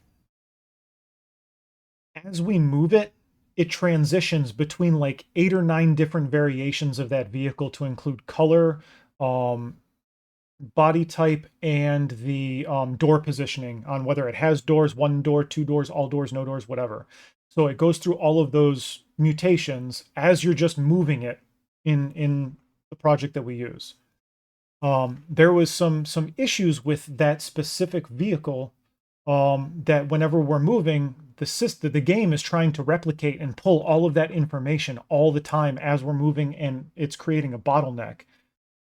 as we move it, it transitions between like 8 or 9 different variations of that vehicle to include color, body type, and the door positioning on whether it has doors, 1 door, 2 doors, all doors, no doors, whatever. So it goes through all of those mutations as you're just moving it in the project that we use. There was some issues with that specific vehicle that whenever we're moving, the game is trying to replicate and pull all of that information all the time as we're moving, and it's creating a bottleneck.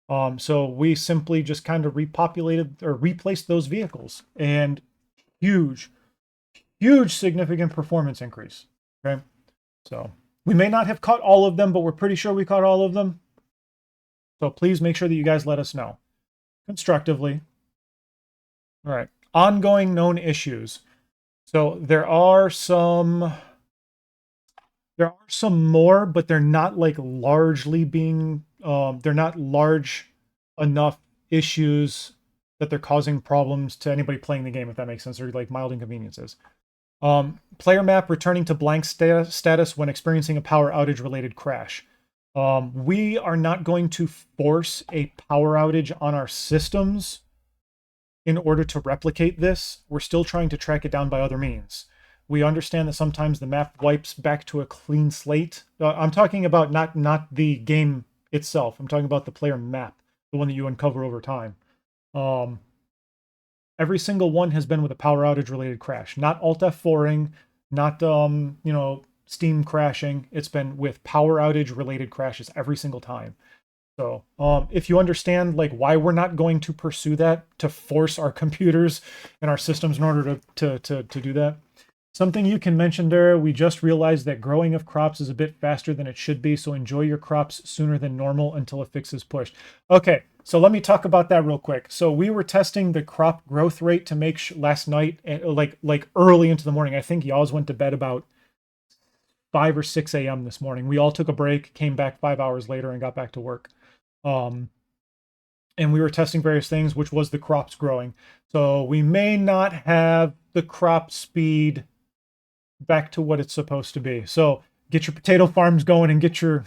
So we simply just kind of repopulated or replaced those vehicles, and huge, huge significant performance increase. Okay. So we may not have caught all of them, but we're pretty sure we caught all of them. So please make sure that you guys let us know constructively. All right. Ongoing known issues. So there are some more, but they're not like largely being they're not large enough issues that they're causing problems to anybody playing the game, if that makes sense, or like mild inconveniences. Player map returning to blank status when experiencing a power outage related crash. We are not going to force a power outage on our systems in order to replicate this. We're still trying to track it down by other means. We understand that sometimes the map wipes back to a clean slate. I'm talking about not the game itself. I'm talking about the player map, the one that you uncover over time. Every single one has been with a power outage related crash, not Alt F4ing, not Steam crashing. It's been with power outage related crashes every single time. So if you understand like why we're not going to pursue that to force our computers and our systems in order to do that. Something you can mention there, we just realized that growing of crops is a bit faster than it should be, so enjoy your crops sooner than normal until a fix is pushed. Okay, so let me talk about that real quick. So we were testing the crop growth rate to make last night, like early into the morning. I think y'all went to bed about 5 or 6 a.m. this morning. We all took a break, came back 5 hours later, and got back to work. And we were testing various things, which was the crops growing. So we may not have the crop speed back to what it's supposed to be. So get your potato farms going and get your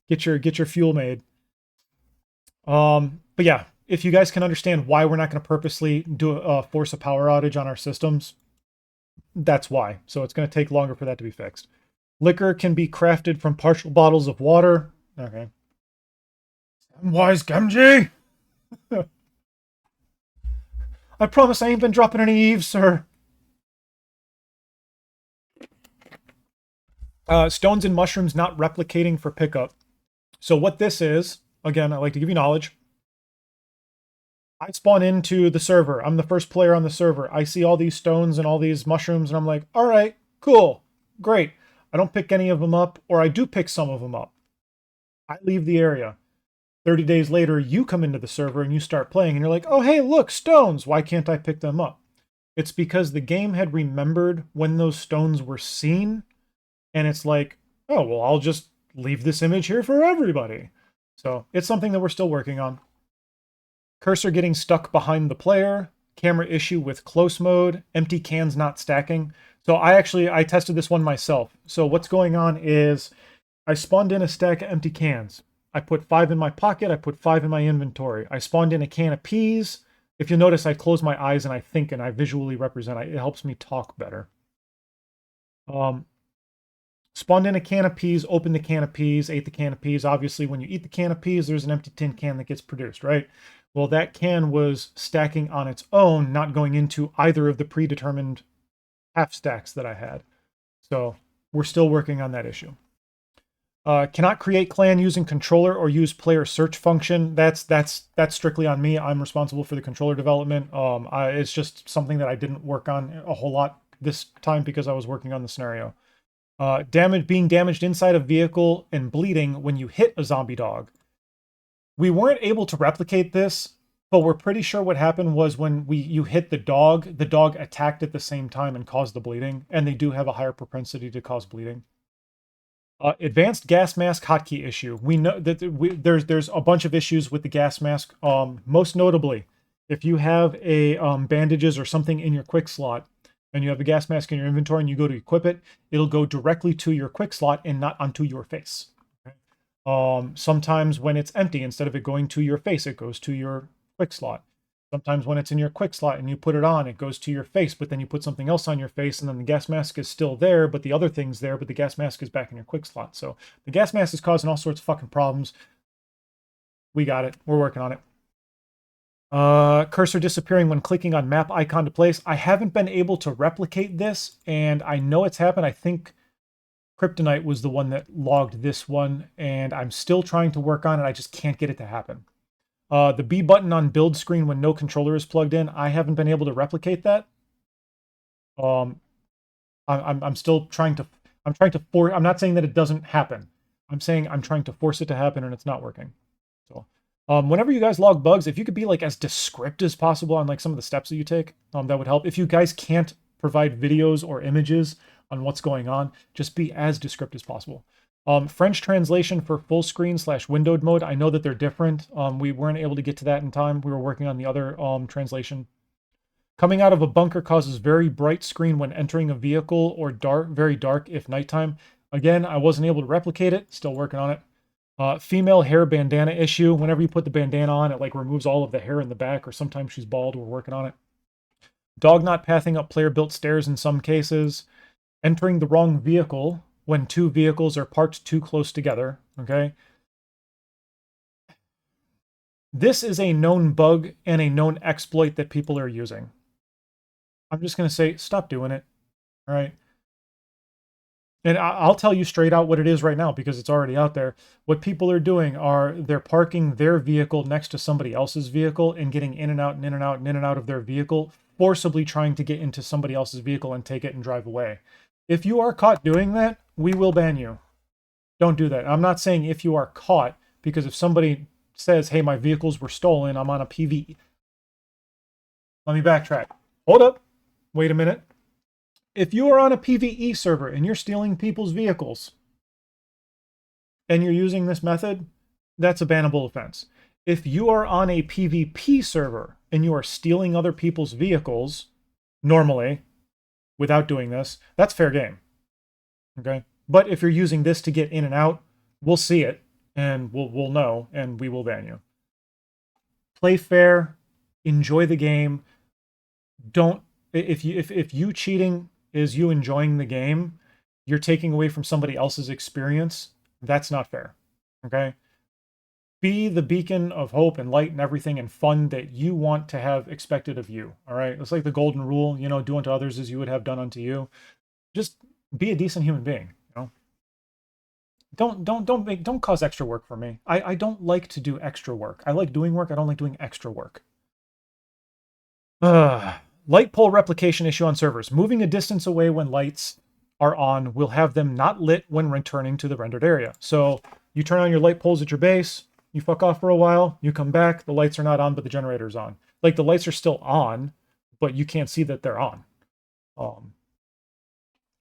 get your fuel made. But yeah, if you guys can understand why we're not going to purposely force a power outage on our systems, that's why. So it's going to take longer for that to be fixed. Liquor can be crafted from partial bottles of water. Okay. Wise Gamgee. I promise I ain't been dropping any eaves, sir. Stones and mushrooms not replicating for pickup. So what this is, again, I like to give you knowledge. I spawn into the server. I'm the first player on the server. I see all these stones and all these mushrooms, and I'm like, all right, cool, great. I don't pick any of them up, or I do pick some of them up. I leave the area. 30 days later, you come into the server and you start playing, and you're like, oh, hey, look, stones. Why can't I pick them up? It's because the game had remembered when those stones were seen, and it's like, oh, well, I'll just leave this image here for everybody. So it's something that we're still working on. Cursor getting stuck behind the player, camera issue with close mode, empty cans not stacking. So I tested this one myself. So what's going on is I spawned in a stack of empty cans. I put 5 in my pocket, I put 5 in my inventory. I spawned in a can of peas. If you'll notice, I close my eyes and I think and I visually represent. It helps me talk better. Spawned in a can of peas, opened the can of peas, ate the can of peas. Obviously, when you eat the can of peas, there's an empty tin can that gets produced, right? Well, that can was stacking on its own, not going into either of the predetermined half stacks that I had. So we're still working on that issue. Cannot create clan using controller or use player search function. That's strictly on me. I'm responsible for the controller development. It's just something that I didn't work on a whole lot this time because I was working on the scenario. Being damaged inside a vehicle and bleeding when you hit a zombie dog. We weren't able to replicate this, but we're pretty sure what happened was when you hit the dog attacked at the same time and caused the bleeding, and they do have a higher propensity to cause bleeding. Advanced gas mask hotkey issue. We know that there's a bunch of issues with the gas mask. Most notably, if you have a bandages or something in your quick slot, and you have a gas mask in your inventory and you go to equip it, it'll go directly to your quick slot and not onto your face. Okay? Sometimes when it's empty, instead of it going to your face, it goes to your quick slot. Sometimes when it's in your quick slot and you put it on, it goes to your face, but then you put something else on your face and then the gas mask is still there, but the other thing's there, but the gas mask is back in your quick slot. So the gas mask is causing all sorts of fucking problems. We got it. We're working on it. Cursor disappearing when clicking on map icon to place. I haven't been able to replicate this, and I know it's happened. I think Kryptonite was the one that logged this one, and I'm still trying to work on it. I just can't get it to happen. The B button on build screen when no controller is plugged in, I haven't been able to replicate that. Um, I'm still trying to, I'm not saying that it doesn't happen. I'm saying I'm trying to force it to happen and it's not working. So, whenever you guys log bugs, if you could be like as descriptive as possible on like some of the steps that you take, that would help. If you guys can't provide videos or images on what's going on, just be as descriptive as possible. French translation for full screen / windowed mode. I know that they're different. We weren't able to get to that in time. We were working on the other translation. Coming out of a bunker causes very bright screen when entering a vehicle or very dark if nighttime. Again, I wasn't able to replicate it. Still working on it. Female hair bandana issue. Whenever you put the bandana on, it like removes all of the hair in the back, or sometimes she's bald. We're working on it. Dog not pathing up player-built stairs in some cases. Entering the wrong vehicle when two vehicles are parked too close together. Okay. This is a known bug and a known exploit that people are using. I'm just going to say, stop doing it. All right. And I'll tell you straight out what it is right now because it's already out there. What people are doing are they're parking their vehicle next to somebody else's vehicle and getting in and out and in and out and in and out of their vehicle, forcibly trying to get into somebody else's vehicle and take it and drive away. If you are caught doing that, we will ban you. Don't do that. I'm not saying if you are caught, because if somebody says, hey, my vehicles were stolen, I'm on a PvE. Let me backtrack. Hold up. Wait a minute. If you are on a PvE server and you're stealing people's vehicles and you're using this method, that's a bannable offense. If you are on a PvP server and you are stealing other people's vehicles, normally, without doing this, that's fair game. Okay? But if you're using this to get in and out, we'll see it and we'll know and we will ban you. Play fair, enjoy the game. Don't if you cheating is you enjoying the game, you're taking away from somebody else's experience. That's not fair. Okay? Be the beacon of hope and light and everything and fun that you want to have expected of you. All right? It's like the golden rule, you know, do unto others as you would have done unto you. Just be a decent human being, you know? Don't cause extra work for me. I don't like to do extra work. I like doing work. I don't like doing extra work. Light pole replication issue on servers. Moving a distance away when lights are on will have them not lit when returning to the rendered area. So you turn on your light poles at your base, you fuck off for a while, you come back, the lights are not on, but the generator's on. Like the lights are still on, but you can't see that they're on.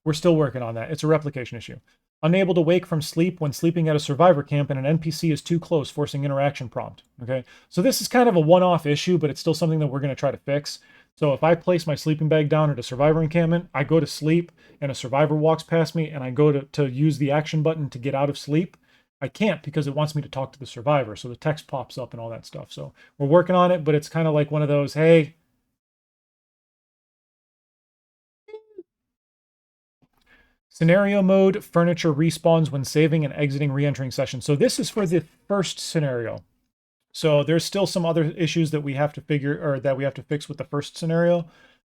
We're still working on that. It's a replication issue. Unable to wake from sleep when sleeping at a survivor camp and an NPC is too close, forcing interaction prompt. Okay, so this is kind of a one-off issue, but it's still something that we're going to try to fix. So if I place my sleeping bag down at a survivor encampment, I go to sleep and a survivor walks past me and I go to use the action button to get out of sleep, I can't because it wants me to talk to the survivor. So the text pops up and all that stuff. So we're working on it, but it's kind of like one of those, hey, scenario mode, furniture respawns when saving and exiting re-entering session. So this is for the first scenario. So there's still some other issues that we have to fix with the first scenario.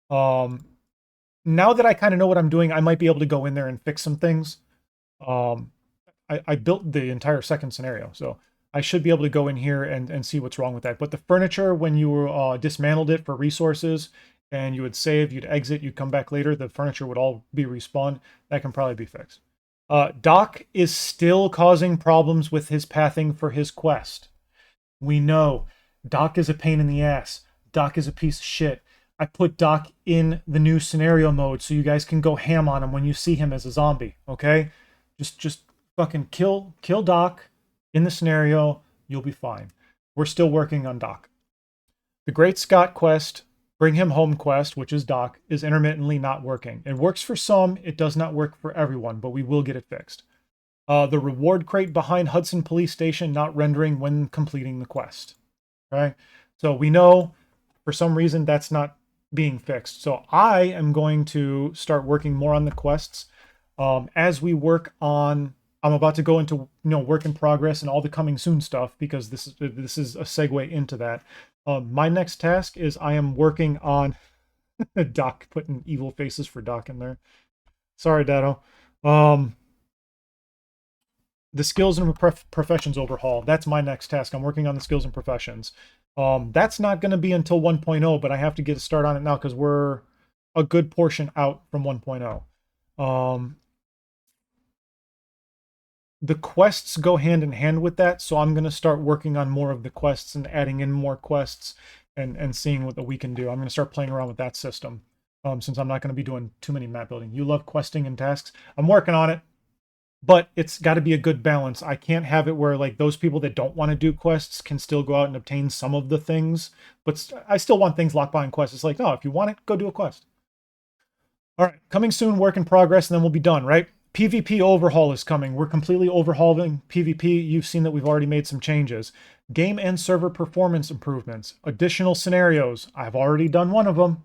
Now that I kind of know what I'm doing, I might be able to go in there and fix some things. I built the entire second scenario, so I should be able to go in here and see what's wrong with that. But the furniture, when you dismantled it for resources and you would save, you'd exit, you'd come back later, the furniture would all be respawned. That can probably be fixed. Doc is still causing problems with his pathing for his quest. We know Doc is a pain in the ass. Doc is a piece of shit. I put Doc in the new scenario mode so you guys can go ham on him when you see him as a zombie, okay? Just fucking kill Doc in the scenario. You'll be fine. We're still working on Doc. The Great Scott quest, Bring Him Home quest, which is Doc, is intermittently not working. It works for some. It does not work for everyone, but we will get it fixed. The reward crate behind Hudson Police Station not rendering when completing the quest. Okay, so we know for some reason that's not being fixed. So I am going to start working more on the quests as we work on. I'm about to go into work in progress and all the coming soon stuff because this is a segue into that. My next task is I am working on Doc, putting evil faces for Doc in there. Sorry, Dado. the skills and professions overhaul. That's my next task. I'm working on the skills and professions. That's not going to be until 1.0, but I have to get a start on it now because we're a good portion out from 1.0. The quests go hand in hand with that, so I'm going to start working on more of the quests and adding in more quests and seeing what we can do. I'm going to start playing around with that system since I'm not going to be doing too many map building. You love questing and tasks. I'm working on it, but it's got to be a good balance. I can't have it where like those people that don't want to do quests can still go out and obtain some of the things, but I still want things locked behind quests. It's like, no, if you want it, go do a quest. All right, coming soon, work in progress, and then we'll be done, right? PvP overhaul is coming. We're completely overhauling PvP. You've seen that we've already made some changes. Game and server performance improvements. Additional scenarios. I've already done one of them.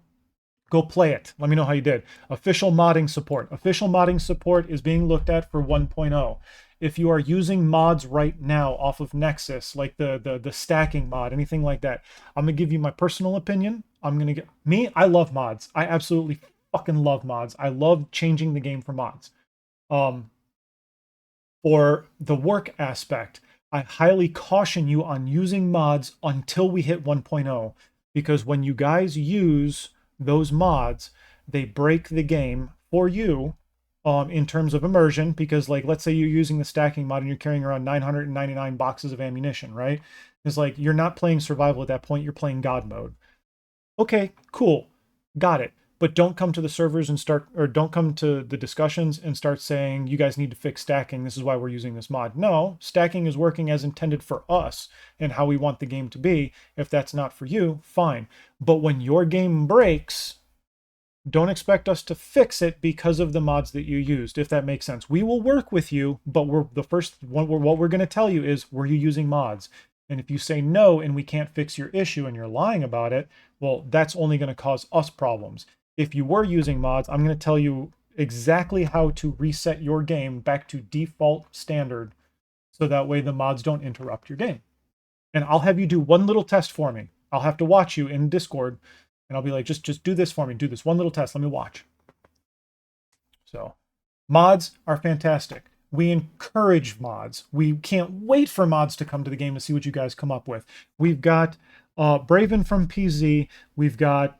Go play it. Let me know how you did. Official modding support. Official modding support is being looked at for 1.0. If you are using mods right now off of Nexus, like the stacking mod, anything like that, I'm going to give you my personal opinion. I love mods. I absolutely fucking love mods. I love changing the game for mods. For the work aspect, I highly caution you on using mods until we hit 1.0, because when you guys use those mods, they break the game for you in terms of immersion, because like, let's say you're using the stacking mod and you're carrying around 999 boxes of ammunition, right? It's like, you're not playing survival at that point, you're playing God mode. Okay, cool. Got it. But don't come to the servers and don't come to the discussions and start saying, you guys need to fix stacking. This is why we're using this mod. No, stacking is working as intended for us and how we want the game to be. If that's not for you, fine. But when your game breaks, don't expect us to fix it because of the mods that you used, if that makes sense. We will work with you, but what we're going to tell you is, were you using mods? And if you say no and we can't fix your issue and you're lying about it, well, that's only going to cause us problems. If you were using mods, I'm going to tell you exactly how to reset your game back to default standard, so that way the mods don't interrupt your game. And I'll have you do one little test for me. I'll have to watch you in Discord, and I'll be like, just do this for me. Do this one little test. Let me watch. So mods are fantastic. We encourage mods. We can't wait for mods to come to the game to see what you guys come up with. We've got Braven from PZ. We've got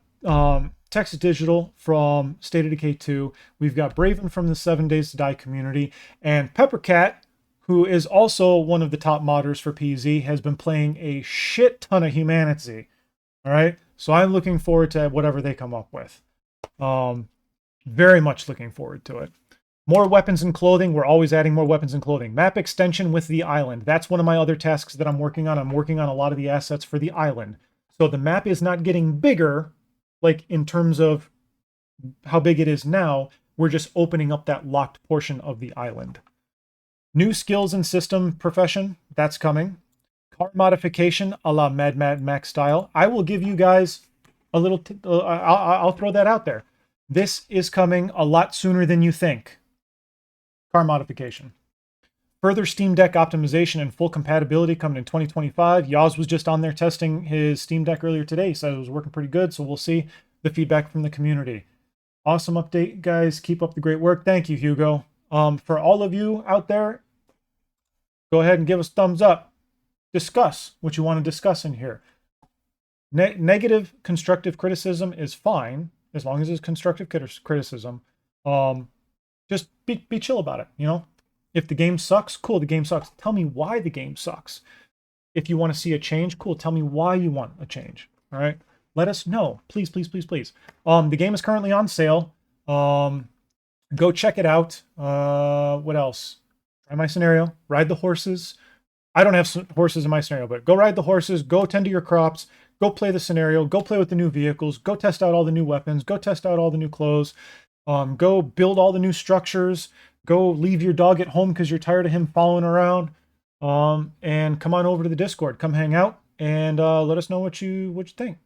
Texas Digital from State of Decay 2. We've got Braven from the 7 Days to Die community. And Peppercat, who is also one of the top modders for PZ, has been playing a shit ton of HumanitZ. All right? So I'm looking forward to whatever they come up with. Very much looking forward to it. More weapons and clothing. We're always adding more weapons and clothing. Map extension with the island. That's one of my other tasks that I'm working on. I'm working on a lot of the assets for the island. So the map is not getting bigger, like in terms of how big it is now. We're just opening up that locked portion of the island. New skills and system profession. That's coming. Car modification a la Mad Max style. I will give you guys a little... I'll throw that out there. This is coming a lot sooner than you think. Car modification. Further Steam Deck optimization and full compatibility coming in 2025. Yaz was just on there testing his Steam Deck earlier today. He said it was working pretty good, so we'll see the feedback from the community. Awesome update, guys. Keep up the great work. Thank you, Hugo. For all of you out there, go ahead and give us thumbs up. Discuss what you want to discuss in here. Negative constructive criticism is fine, as long as it's constructive criticism. Just be chill about it, you know? If the game sucks, cool, the game sucks. Tell me why the game sucks. If you want to see a change, cool, tell me why you want a change, all right? Let us know, please, please, please, please. The game is currently on sale. Go check it out. What else? Try my scenario, ride the horses. I don't have horses in my scenario, but go ride the horses, go tend to your crops, go play the scenario, go play with the new vehicles, go test out all the new weapons, go test out all the new clothes, go build all the new structures, go leave your dog at home because you're tired of him following around, and come on over to the Discord, come hang out, and let us know what you think.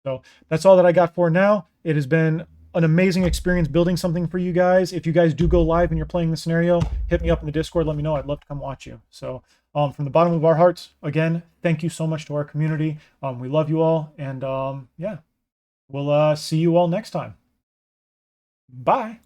So that's all that I got for now. It has been an amazing experience building something for you guys. If you guys do go live and you're playing the scenario, hit me up in the Discord, let me know. I'd love to come watch you. So from the bottom of our hearts, again, thank you so much to our community. We love you all, and yeah, we'll see you all next time. Bye.